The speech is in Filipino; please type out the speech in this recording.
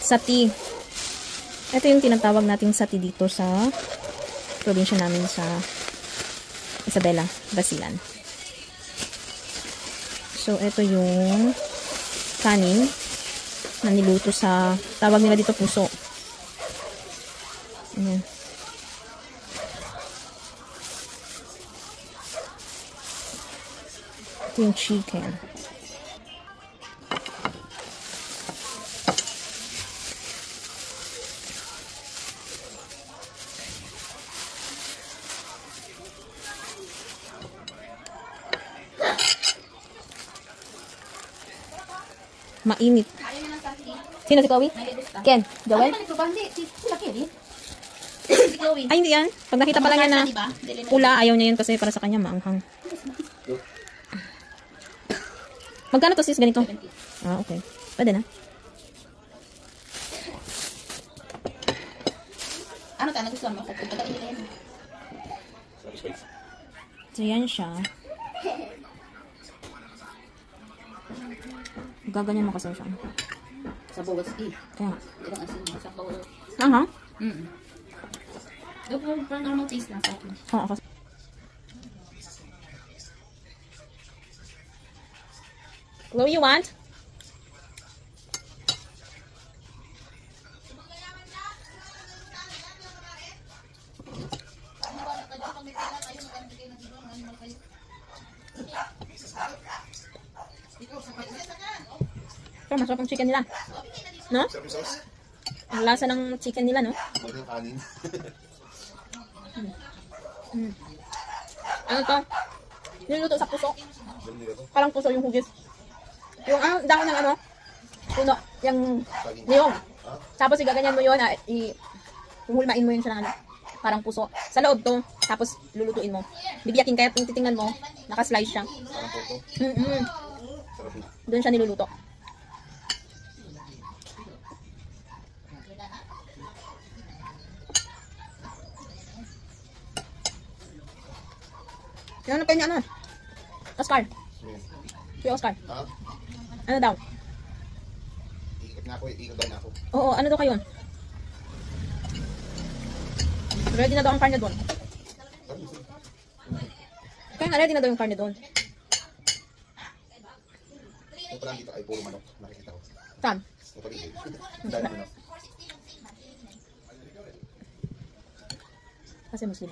Sati. Ito yung tinatawag nating sati dito sa probinsya namin sa Isabela, Basilan. So, ito yung kanin na niluto sa, tawag nila dito puso. Ayan. Ito yung chicken. Mainit. Sino si Chloe? Ken? Joel? Ay, hindi yan. Pag nakita pa lang yan na pula, ayaw niya yun kasi para sa kanya maanghang. Magkano to sis ganito? Ah, okay. Pwede na. Ano tayo gusto mo? So, yan siya. Gaganyan mo kasi siya. Sa bawas eh. Kaya nga. Ilang asin mo sa bawas. Aha? Doon parang normal taste lang sa akin. Oo, kasi. What do you want? Pero masarap ang chicken nila. No? Ang lasa ng chicken nila, no? Ano to? Niluto sa puso. Parang puso yung hugis. Yung dahon ng ano? Puno. Yung niyong. Tapos igaganyan mo yun. Humulmain mo yun siya ng ano. Parang puso. Sa loob to. Tapos lulutuin mo. Bibiyakin kaya titingnan mo. Naka-slice siya. Doon siya niluluto. Ano pa niya ano? Oscar. Si Oscar. Ano daw? Ikot na ako, ikot daw na ako. Oo, ano daw kayo? Ready na daw ang karne doon. Kaya nga ready na daw yung karne doon. Kung pala dito ay puro manok, nakikita ko. Saan? Kung pala dito. Dahil manok. Kasi Muslim.